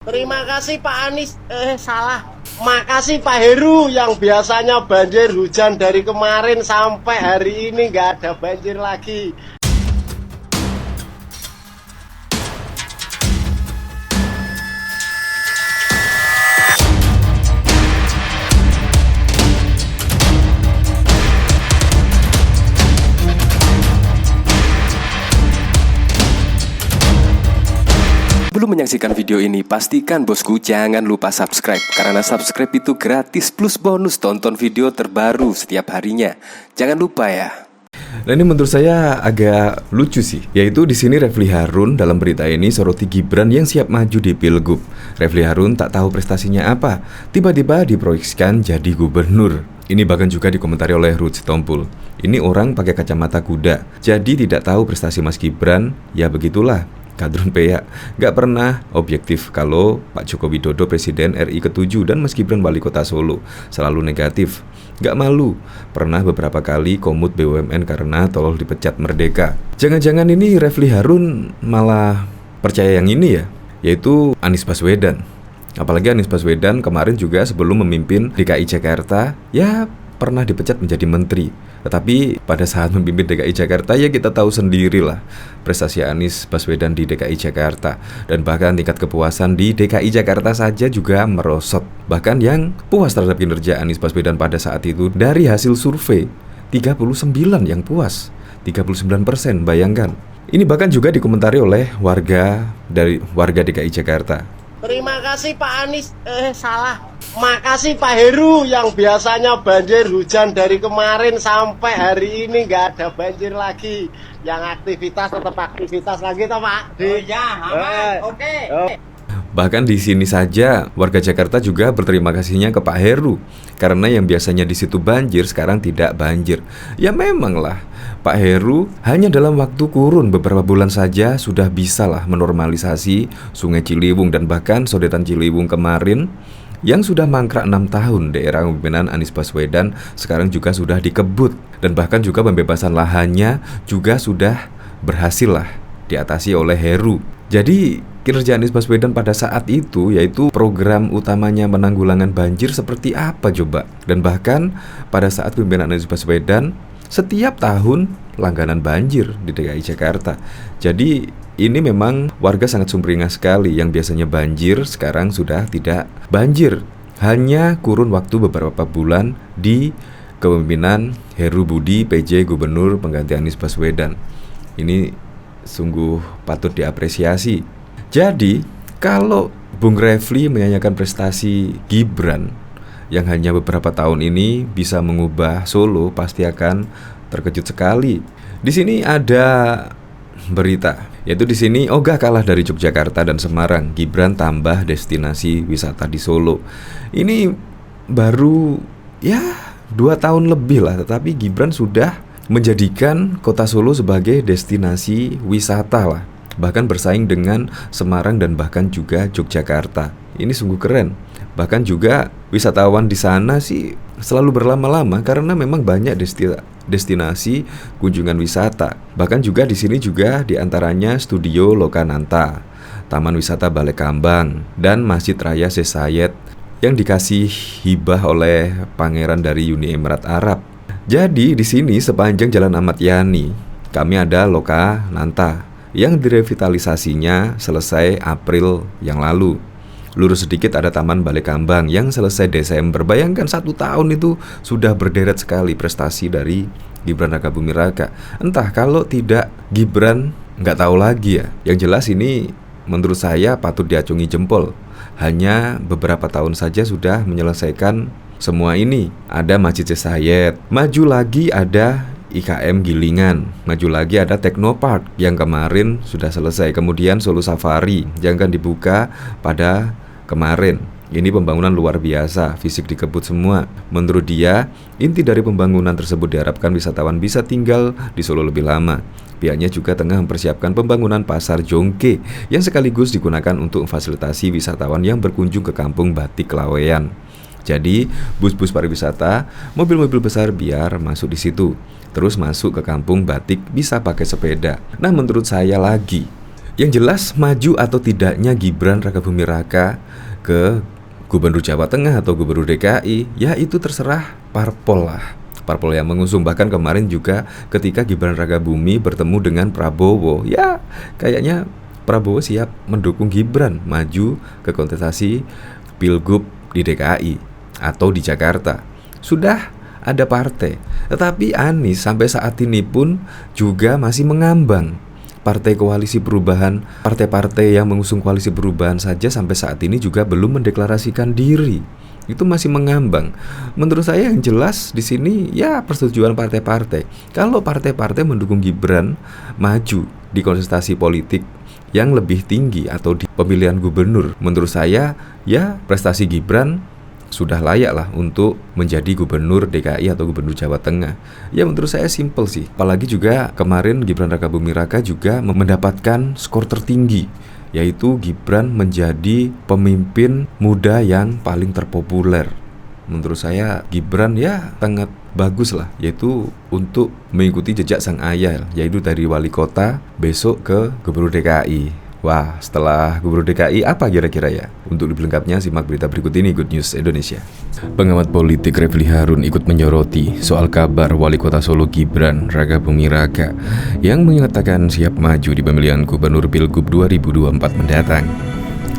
Terima kasih Pak Anies, salah. Makasih Pak Heru yang biasanya banjir hujan dari kemarin sampai hari ini nggak ada banjir lagi. Sebelum menyaksikan video ini, pastikan bosku jangan lupa subscribe. Karena subscribe itu gratis plus bonus tonton video terbaru setiap harinya. Jangan lupa ya. Nah, ini menurut saya agak lucu sih. Yaitu di sini Refly Harun dalam berita ini soroti Gibran yang siap maju di Pilgub. Refly Harun tak tahu prestasinya apa, tiba-tiba diproyeksikan jadi gubernur. Ini bahkan juga dikomentari oleh Ruth Sitompul. Ini orang pakai kacamata kuda, jadi tidak tahu prestasi Mas Gibran. Ya begitulah, kadrun peyak, gak pernah objektif kalau Pak Joko Widodo Presiden RI ke-7 dan Mas Gibran Wali Kota Solo selalu negatif. Gak malu, pernah beberapa kali komut BUMN karena tolol dipecat Merdeka. Jangan-jangan ini Refly Harun malah percaya yang ini ya, yaitu Anies Baswedan. Apalagi Anies Baswedan kemarin juga sebelum memimpin DKI Jakarta, ya pernah dipecat menjadi menteri. Tetapi pada saat memimpin DKI Jakarta, ya kita tahu sendirilah prestasi Anies Baswedan di DKI Jakarta. Dan bahkan tingkat kepuasan di DKI Jakarta saja juga merosot. Bahkan yang puas terhadap kinerja Anies Baswedan pada saat itu, dari hasil survei 39 yang puas, 39%, bayangkan. Ini bahkan juga dikomentari oleh warga DKI Jakarta. Terima kasih Pak Anies, salah. Makasih Pak Heru yang biasanya banjir hujan dari kemarin sampai hari ini nggak ada banjir lagi. Yang aktivitas tetap aktivitas lagi toh Pak? Oh ya, aman. Oke. Bahkan di sini saja warga Jakarta juga berterima kasihnya ke Pak Heru karena yang biasanya di situ banjir sekarang tidak banjir. Ya memanglah Pak Heru hanya dalam waktu kurun beberapa bulan saja sudah bisalah menormalisasi Sungai Ciliwung dan bahkan sodetan Ciliwung kemarin yang sudah mangkrak 6 tahun daerah kepemimpinan Anies Baswedan sekarang juga sudah dikebut. Dan bahkan juga pembebasan lahannya juga sudah berhasil lah diatasi oleh Heru. Jadi kinerja Anies Baswedan pada saat itu, yaitu program utamanya penanggulangan banjir seperti apa coba. Dan bahkan pada saat pemimpinan Anies Baswedan setiap tahun langganan banjir di DKI Jakarta. Jadi ini memang warga sangat sumringah sekali. Yang biasanya banjir sekarang sudah tidak banjir. Hanya kurun waktu beberapa bulan di kepemimpinan Heru Budi PJ Gubernur pengganti Anies Baswedan. Ini sungguh patut diapresiasi. Jadi kalau Bung Refly menyanyikan prestasi Gibran yang hanya beberapa tahun ini bisa mengubah Solo, pasti akan terkejut sekali. Di sini ada berita, yaitu di sini ogah kalah dari Yogyakarta dan Semarang, Gibran tambah destinasi wisata di Solo. Ini baru ya 2 tahun lebih lah, tetapi Gibran sudah menjadikan kota Solo sebagai destinasi wisata lah, bahkan bersaing dengan Semarang dan bahkan juga Yogyakarta. Ini sungguh keren. Bahkan juga wisatawan di sana sih selalu berlama-lama karena memang banyak destinasi kunjungan wisata. Bahkan juga di sini juga diantaranya Studio Lokananta, Taman Wisata Balai Kambang, dan Masjid Raya Sesayed yang dikasih hibah oleh pangeran dari Uni Emirat Arab. Jadi di sini sepanjang Jalan Ahmad Yani kami ada Lokananta yang direvitalisasinya selesai April yang lalu. Lurus sedikit ada Taman Balai Kambang yang selesai Desember. Bayangkan 1 tahun itu sudah berderet sekali prestasi dari Gibran Rakabuming Raka. Entah kalau tidak Gibran nggak tahu lagi ya. Yang jelas ini menurut saya patut diacungi jempol. Hanya beberapa tahun saja sudah menyelesaikan semua ini. Ada Masjid Sesayed, maju lagi ada IKM Gilingan, maju lagi ada Teknopark yang kemarin sudah selesai. Kemudian Solo Safari yang akan dibuka pada kemarin. Ini pembangunan luar biasa, fisik dikebut semua. Menurut dia, inti dari pembangunan tersebut diharapkan wisatawan bisa tinggal di Solo lebih lama. Pihaknya juga tengah mempersiapkan pembangunan pasar Jongke yang sekaligus digunakan untuk memfasilitasi wisatawan yang berkunjung ke Kampung Batik Laweyan. Jadi, bus-bus pariwisata, mobil-mobil besar biar masuk di situ. Terus masuk ke Kampung Batik bisa pakai sepeda. Nah, menurut saya lagi, Yang jelas maju atau tidaknya Gibran Rakabuming Raka ke Gubernur Jawa Tengah atau Gubernur DKI, ya itu terserah parpol lah. Parpol yang mengusung. Bahkan kemarin juga ketika Gibran Rakabuming bertemu dengan Prabowo, ya kayaknya Prabowo siap mendukung Gibran maju ke kontestasi Pilgub di DKI atau di Jakarta. Sudah ada partai. Tetapi Anies sampai saat ini pun juga masih mengambang. Partai koalisi perubahan, partai-partai yang mengusung koalisi perubahan saja sampai saat ini juga belum mendeklarasikan diri. Itu masih mengambang. Menurut saya yang jelas di sini ya persetujuan partai-partai. Kalau partai-partai mendukung Gibran maju di kontestasi politik yang lebih tinggi atau di pemilihan gubernur, menurut saya ya prestasi Gibran sudah layak lah untuk menjadi gubernur DKI atau gubernur Jawa Tengah. Ya menurut saya simpel sih. Apalagi juga kemarin Gibran Rakabuming Raka juga mendapatkan skor tertinggi, yaitu Gibran menjadi pemimpin muda yang paling terpopuler. Menurut saya Gibran ya sangat bagus lah, yaitu untuk mengikuti jejak sang ayah, yaitu dari wali kota besok ke gubernur DKI. Wah, setelah Gubernur DKI apa kira-kira ya? Untuk lebih lengkapnya simak berita berikut ini, Good News Indonesia. Pengamat politik Refli Harun ikut menyoroti soal kabar Wali Kota Solo Gibran Rakabuming Raka yang menyatakan siap maju di pemilihan Gubernur Pilgub 2024 mendatang.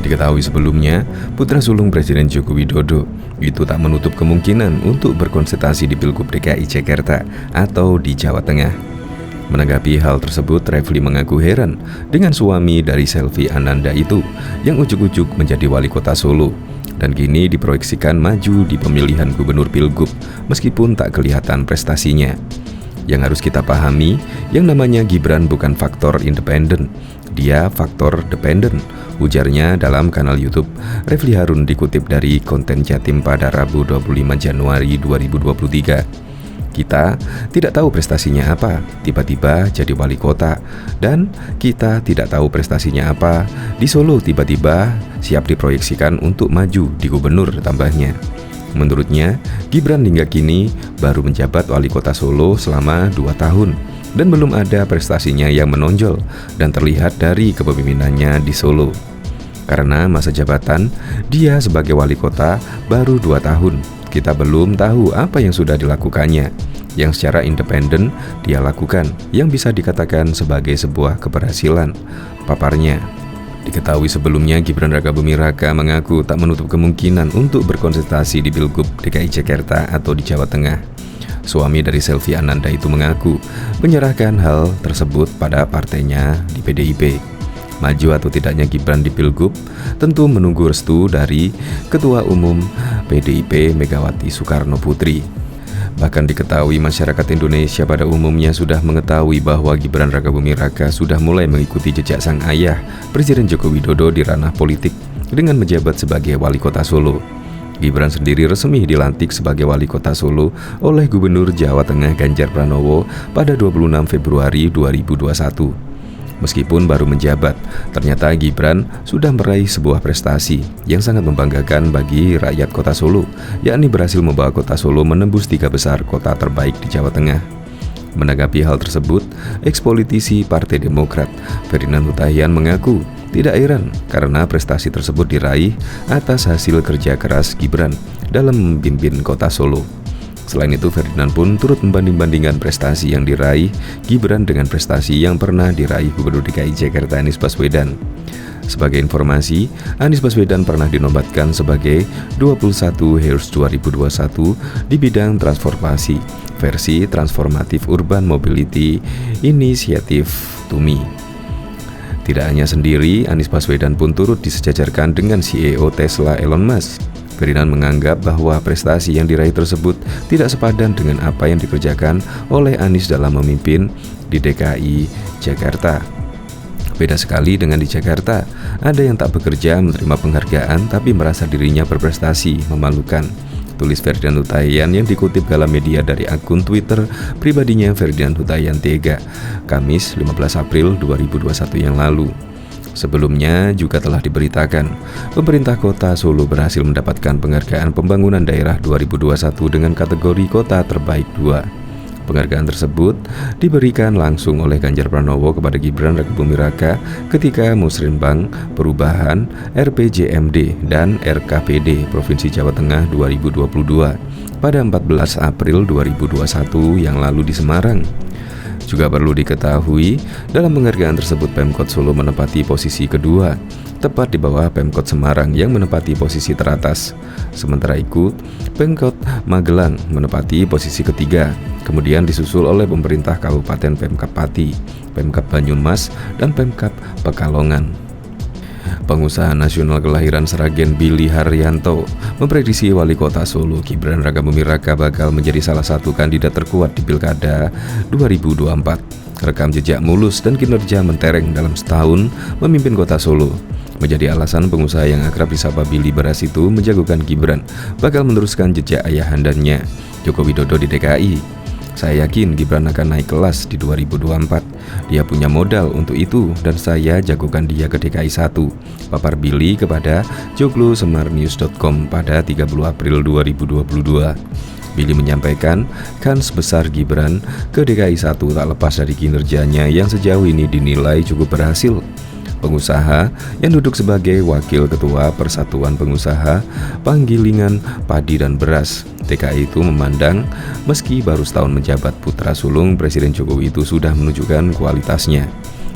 Diketahui sebelumnya, putra sulung Presiden Joko Widodo itu tak menutup kemungkinan untuk berkonsentrasi di Pilgub DKI Jakarta atau di Jawa Tengah. Menanggapi hal tersebut, Refli mengaku heran dengan suami dari Selvi Ananda itu yang ujuk-ujuk menjadi wali kota Solo dan kini diproyeksikan maju di pemilihan gubernur Pilgub meskipun tak kelihatan prestasinya. Yang harus kita pahami, yang namanya Gibran bukan faktor independen, dia faktor dependen, ujarnya dalam kanal YouTube Refli Harun dikutip dari konten Jatim pada Rabu 25 Januari 2023. Kita tidak tahu prestasinya apa, tiba-tiba jadi wali kota. Dan kita tidak tahu prestasinya apa, di Solo tiba-tiba siap diproyeksikan untuk maju di gubernur, tambahnya. Menurutnya, Gibran hingga kini baru menjabat wali kota Solo selama 2 tahun dan belum ada prestasinya yang menonjol dan terlihat dari kepemimpinannya di Solo. Karena masa jabatan dia sebagai wali kota baru 2 tahun, kita belum tahu apa yang sudah dilakukannya, yang secara independen dia lakukan, yang bisa dikatakan sebagai sebuah keberhasilan, paparnya. Diketahui sebelumnya Gibran Rakabuming Raka mengaku tak menutup kemungkinan untuk berkonsentrasi di Pilgub DKI Jakarta atau di Jawa Tengah. Suami dari Selvi Ananda itu mengaku menyerahkan hal tersebut pada partainya di PDIP. Maju atau tidaknya Gibran di Pilgub tentu menunggu restu dari Ketua Umum PDIP Megawati Soekarno Putri. Bahkan diketahui masyarakat Indonesia pada umumnya sudah mengetahui bahwa Gibran Rakabuming Raka sudah mulai mengikuti jejak sang ayah, Presiden Joko Widodo di ranah politik dengan menjabat sebagai wali kota Solo. Gibran sendiri resmi dilantik sebagai wali kota Solo oleh Gubernur Jawa Tengah Ganjar Pranowo pada 26 Februari 2021. Meskipun baru menjabat, ternyata Gibran sudah meraih sebuah prestasi yang sangat membanggakan bagi rakyat kota Solo, yakni berhasil membawa kota Solo menembus 3 besar kota terbaik di Jawa Tengah. Menanggapi hal tersebut, ex-politisi Partai Demokrat Ferdinand Hutahian mengaku tidak heran karena prestasi tersebut diraih atas hasil kerja keras Gibran dalam memimpin kota Solo. Selain itu, Ferdinand pun turut membanding-bandingkan prestasi yang diraih Gibran dengan prestasi yang pernah diraih Gubernur DKI Jakarta Anies Baswedan. Sebagai informasi, Anies Baswedan pernah dinobatkan sebagai 21 Heroes 2021 di bidang transformasi versi Transformative Urban Mobility Initiative (TUMI). Tidak hanya sendiri, Anies Baswedan pun turut disejajarkan dengan CEO Tesla Elon Musk. Ferdinand menganggap bahwa prestasi yang diraih tersebut tidak sepadan dengan apa yang dikerjakan oleh Anies dalam memimpin di DKI Jakarta. Beda sekali dengan di Jakarta, ada yang tak bekerja menerima penghargaan tapi merasa dirinya berprestasi, memalukan. Tulis Ferdinand Hutahian yang dikutip dalam media dari akun Twitter pribadinya Ferdinand Hutahian Tega, Kamis 15 April 2021 yang lalu. Sebelumnya juga telah diberitakan, pemerintah kota Solo berhasil mendapatkan penghargaan pembangunan daerah 2021 dengan kategori kota terbaik 2. Penghargaan tersebut diberikan langsung oleh Ganjar Pranowo kepada Gibran Rakabuming Raka ketika Musrenbang Perubahan, RPJMD, dan RKPD Provinsi Jawa Tengah 2022 pada 14 April 2021 yang lalu di Semarang. Juga perlu diketahui, dalam penghargaan tersebut Pemkot Solo menempati posisi kedua, tepat di bawah Pemkot Semarang yang menempati posisi teratas. Sementara itu, Pemkot Magelang menempati posisi ketiga, kemudian disusul oleh pemerintah Kabupaten Pemkab Pati, Pemkab Banyumas, dan Pemkab Pekalongan. Pengusaha nasional kelahiran Sragen Billy Haryanto memprediksi wali kota Solo Gibran Rakabuming Raka bakal menjadi salah satu kandidat terkuat di Pilkada 2024. Rekam jejak mulus dan kinerja mentereng dalam setahun memimpin kota Solo menjadi alasan pengusaha yang akrab disapa Billy Beras itu menjagokan Gibran bakal meneruskan jejak ayahandanya Joko Widodo di DKI. Saya yakin Gibran akan naik kelas di 2024. Dia punya modal untuk itu dan saya jagokan dia ke DKI 1. Papar Billy kepada joglosemarnews.com pada 30 April 2022. Billy menyampaikan kans besar Gibran ke DKI 1 tak lepas dari kinerjanya yang sejauh ini dinilai cukup berhasil. Pengusaha yang duduk sebagai Wakil Ketua Persatuan Pengusaha Panggilingan Padi dan Beras DKI itu memandang meski baru setahun menjabat, putra sulung Presiden Jokowi itu sudah menunjukkan kualitasnya.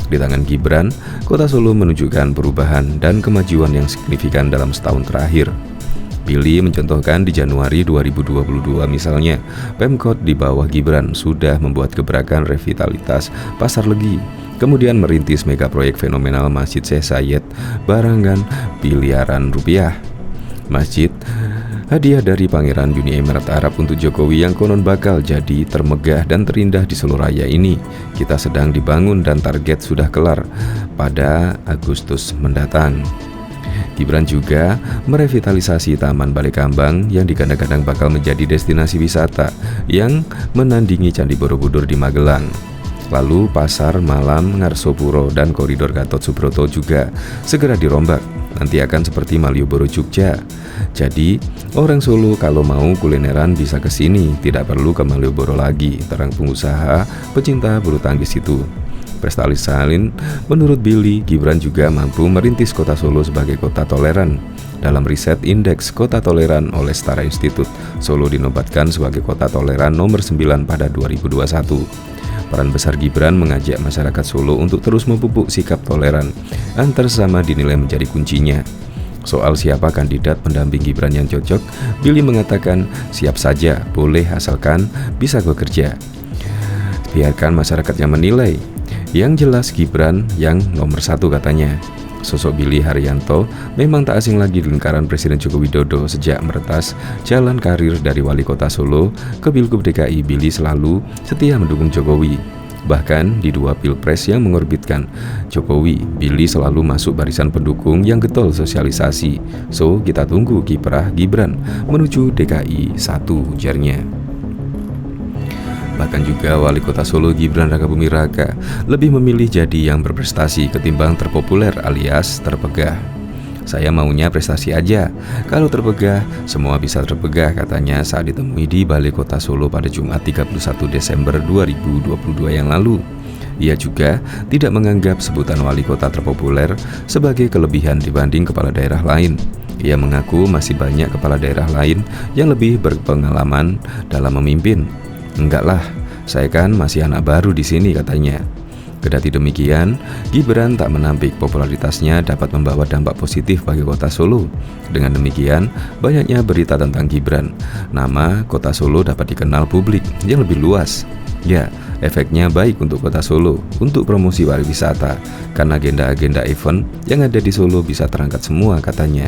Di tangan Gibran, kota Solo menunjukkan perubahan dan kemajuan yang signifikan dalam setahun terakhir. Billy mencontohkan di Januari 2022 misalnya, Pemkot di bawah Gibran sudah membuat gebrakan revitalitas Pasar Legi, kemudian merintis mega proyek fenomenal Masjid Syekh Zayed Barangan miliaran rupiah. Masjid hadiah dari Pangeran Uni Emirat Arab untuk Jokowi yang konon bakal jadi termegah dan terindah di Solo Raya ini. Kita sedang dibangun dan target sudah kelar pada Agustus mendatang. Gibran juga merevitalisasi Taman Balai Kambang yang digadang-gadang bakal menjadi destinasi wisata yang menandingi Candi Borobudur di Magelang. Lalu Pasar Malam Ngarsopuro dan Koridor Gatot Subroto juga segera dirombak. Nanti akan seperti Malioboro Jogja. Jadi orang Solo kalau mau kulineran bisa ke sini, tidak perlu ke Malioboro lagi, terang pengusaha pecinta bulu tangkis itu. Prestasi lain, menurut Billy, Gibran juga mampu merintis kota Solo sebagai kota toleran. Dalam riset Indeks Kota Toleran oleh Setara Institute, Solo dinobatkan sebagai kota toleran nomor 9 pada 2021. Peran besar Gibran mengajak masyarakat Solo untuk terus memupuk sikap toleran antar sesama dinilai menjadi kuncinya. Soal siapa kandidat pendamping Gibran yang cocok, Billy mengatakan siap saja, boleh asalkan bisa bekerja. Biarkan masyarakat yang menilai. Yang jelas Gibran yang nomor 1 katanya. Sosok Billy Haryanto memang tak asing lagi di lingkaran Presiden Joko Widodo. Sejak meretas jalan karir dari wali kota Solo ke Pilgub DKI, Billy selalu setia mendukung Jokowi. Bahkan di 2 pilpres yang mengorbitkan Jokowi, Billy selalu masuk barisan pendukung yang getol sosialisasi. So, kita tunggu kiprah Gibran menuju DKI 1, ujarnya. Bahkan juga wali kota Solo Gibran Rakabuming Raka lebih memilih jadi yang berprestasi ketimbang terpopuler alias terpegah. Saya maunya prestasi aja, kalau terpegah semua bisa terpegah, katanya saat ditemui di Balai Kota Solo pada Jumat 31 Desember 2022 yang lalu. Ia juga tidak menganggap sebutan wali kota terpopuler sebagai kelebihan dibanding kepala daerah lain. Ia mengaku masih banyak kepala daerah lain yang lebih berpengalaman dalam memimpin. Enggak lah, saya kan masih anak baru di sini, katanya. Kendati demikian, Gibran tak menampik popularitasnya dapat membawa dampak positif bagi kota Solo. Dengan demikian, banyaknya berita tentang Gibran. Nama kota Solo dapat dikenal publik yang lebih luas. Ya, efeknya baik untuk kota Solo, untuk promosi pariwisata, karena agenda-agenda event yang ada di Solo bisa terangkat semua, katanya.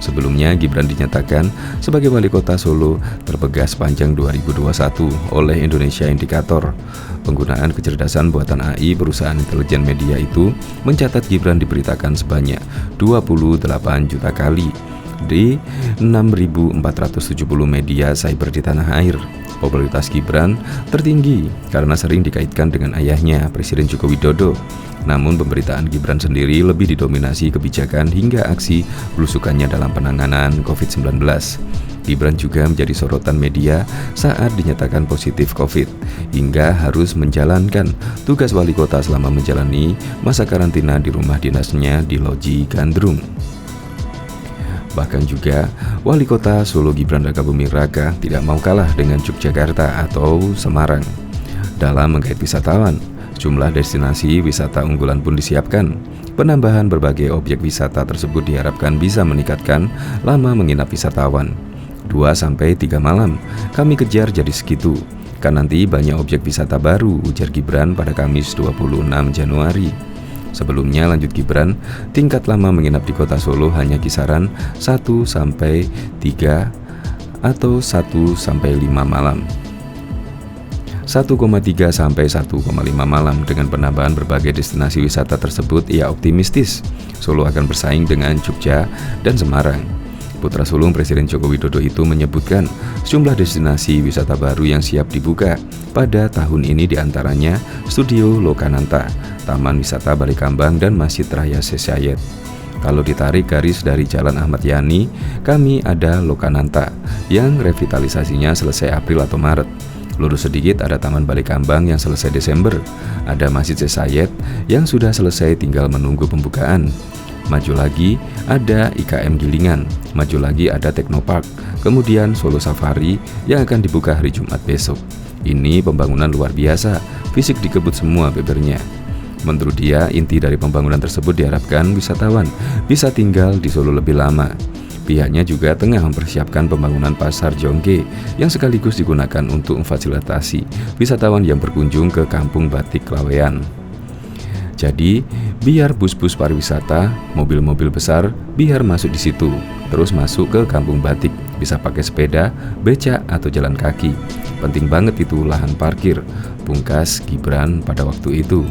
Sebelumnya, Gibran dinyatakan sebagai wali kota Solo terpegah sepanjang 2021 oleh Indonesia Indikator. Penggunaan kecerdasan buatan AI perusahaan intelijen media itu mencatat Gibran diberitakan sebanyak 28 juta kali di 6.470 media cyber di tanah air. Popularitas Gibran tertinggi karena sering dikaitkan dengan ayahnya, Presiden Joko Widodo. Namun pemberitaan Gibran sendiri lebih didominasi kebijakan hingga aksi belusukannya dalam penanganan COVID-19. Gibran juga menjadi sorotan media saat dinyatakan positif COVID, hingga harus menjalankan tugas wali kota selama menjalani masa karantina di rumah dinasnya di Loji Gandrung. Bahkan juga, wali kota Solo Gibran Rakabuming Raka tidak mau kalah dengan Yogyakarta atau Semarang dalam menggait wisatawan. Jumlah destinasi wisata unggulan pun disiapkan. Penambahan berbagai objek wisata tersebut diharapkan bisa meningkatkan lama menginap wisatawan. 2-3 malam, kami kejar jadi segitu. Kan nanti banyak objek wisata baru, ujar Gibran pada Kamis 26 Januari. Sebelumnya, lanjut Gibran, tingkat lama menginap di kota Solo hanya kisaran 1-3 atau 1-5 malam. 1,3 sampai 1,5 malam. Dengan penambahan berbagai destinasi wisata tersebut, ia optimistis Solo akan bersaing dengan Jogja dan Semarang. Putra sulung Presiden Joko Widodo itu menyebutkan sejumlah destinasi wisata baru yang siap dibuka pada tahun ini, diantaranya Studio Lokananta, Taman Wisata Balikambang, dan Masjid Raya Sesayet. Kalau ditarik garis dari Jalan Ahmad Yani, kami ada Lokananta yang revitalisasinya selesai April atau Maret. Lurus sedikit ada Taman Balikambang yang selesai Desember. Ada Masjid Sesayet yang sudah selesai tinggal menunggu pembukaan. Maju lagi ada IKM Gilingan, maju lagi ada Teknopark, kemudian Solo Safari yang akan dibuka hari Jumat besok. Ini pembangunan luar biasa, fisik dikebut semua bebernya. Menurut dia, inti dari pembangunan tersebut diharapkan wisatawan bisa tinggal di Solo lebih lama. Pihaknya juga tengah mempersiapkan pembangunan Pasar Jongke yang sekaligus digunakan untuk memfasilitasi wisatawan yang berkunjung ke Kampung Batik Laweyan. Jadi, biar bus-bus pariwisata, mobil-mobil besar, biar masuk di situ, terus masuk ke Kampung Batik, bisa pakai sepeda, becak, atau jalan kaki. Penting banget itu lahan parkir, pungkas Gibran pada waktu itu.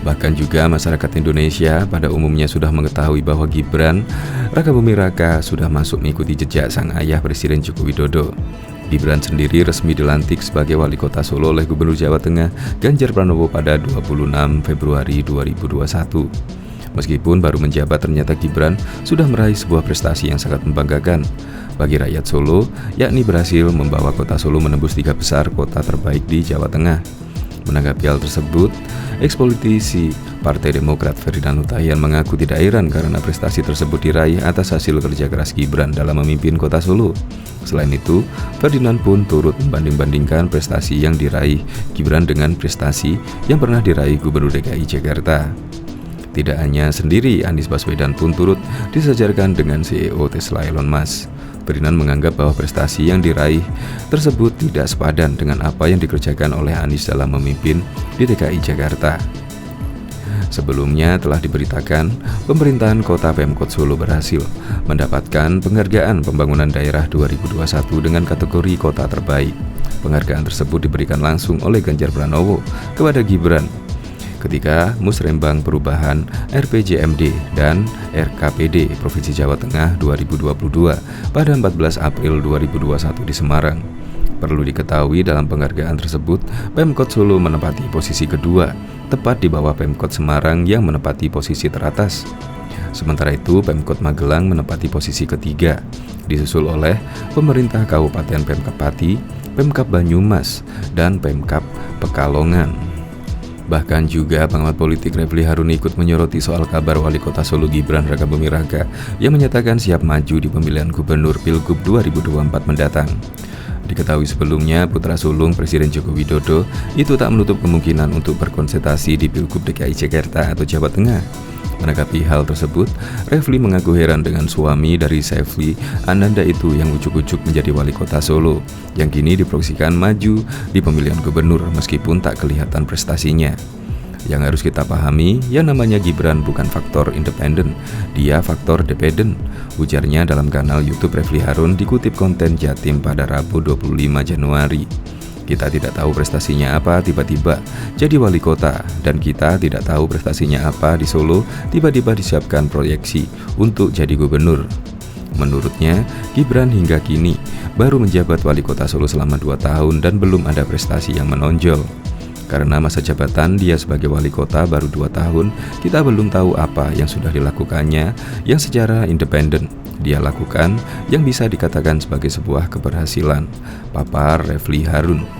Bahkan juga masyarakat Indonesia pada umumnya sudah mengetahui bahwa Gibran Rakabuming Raka sudah masuk mengikuti jejak sang ayah Presiden Joko Widodo. Gibran sendiri resmi dilantik sebagai wali kota Solo oleh Gubernur Jawa Tengah Ganjar Pranowo pada 26 Februari 2021. Meskipun baru menjabat, ternyata Gibran sudah meraih sebuah prestasi yang sangat membanggakan bagi rakyat Solo, yakni berhasil membawa kota Solo menembus 3 besar kota terbaik di Jawa Tengah. Menanggapi hal tersebut, ekspolitisi Partai Demokrat Ferdinand Hutahian mengaku tidak heran karena prestasi tersebut diraih atas hasil kerja keras Gibran dalam memimpin kota Solo. Selain itu, Ferdinand pun turut membanding-bandingkan prestasi yang diraih Gibran dengan prestasi yang pernah diraih Gubernur DKI Jakarta. Tidak hanya sendiri, Anies Baswedan pun turut disejarkan dengan CEO Tesla Elon Musk. Ferdinand menganggap bahwa prestasi yang diraih tersebut tidak sepadan dengan apa yang dikerjakan oleh Anies dalam memimpin di DKI Jakarta. Sebelumnya telah diberitakan, pemerintahan kota Pemkot Solo berhasil mendapatkan penghargaan pembangunan daerah 2021 dengan kategori kota terbaik. Penghargaan tersebut diberikan langsung oleh Ganjar Pranowo kepada Gibran ketika Musrembang Perubahan RPJMD dan RKPD Provinsi Jawa Tengah 2022 pada 14 April 2021 di Semarang. Perlu diketahui, dalam penghargaan tersebut Pemkot Solo menempati posisi kedua, tepat di bawah Pemkot Semarang yang menempati posisi teratas. Sementara itu, Pemkot Magelang menempati posisi ketiga, disusul oleh pemerintah Kabupaten Pemkab Pati, Pemkab Banyumas, dan Pemkab Pekalongan. Bahkan juga pengamat politik Refli Harun ikut menyoroti soal kabar wali kota Solo Gibran Rakabuming Raka yang menyatakan siap maju di pemilihan gubernur Pilgub 2024 mendatang. Diketahui sebelumnya, putra sulung Presiden Joko Widodo itu tak menutup kemungkinan untuk berkonsentrasi di Pilgub DKI Jakarta atau Jawa Tengah. Menanggapi hal tersebut, Refli mengaku heran dengan suami dari Saifli Ananda itu yang ujuk-ujuk menjadi wali kota Solo, yang kini diproyeksikan maju di pemilihan gubernur meskipun tak kelihatan prestasinya. Yang harus kita pahami, yang namanya Gibran bukan faktor independen, dia faktor dependen, ujarnya dalam kanal YouTube Refli Harun dikutip konten Jatim pada Rabu 25 Januari. Kita tidak tahu prestasinya apa, tiba-tiba jadi wali kota, dan kita tidak tahu prestasinya apa di Solo, tiba-tiba disiapkan proyeksi untuk jadi gubernur. Menurutnya, Gibran hingga kini baru menjabat wali kota Solo selama 2 tahun dan belum ada prestasi yang menonjol. Karena masa jabatan dia sebagai wali kota baru 2 tahun, kita belum tahu apa yang sudah dilakukannya yang secara independen. dia lakukan yang bisa dikatakan sebagai sebuah keberhasilan. Papar Refli Harun.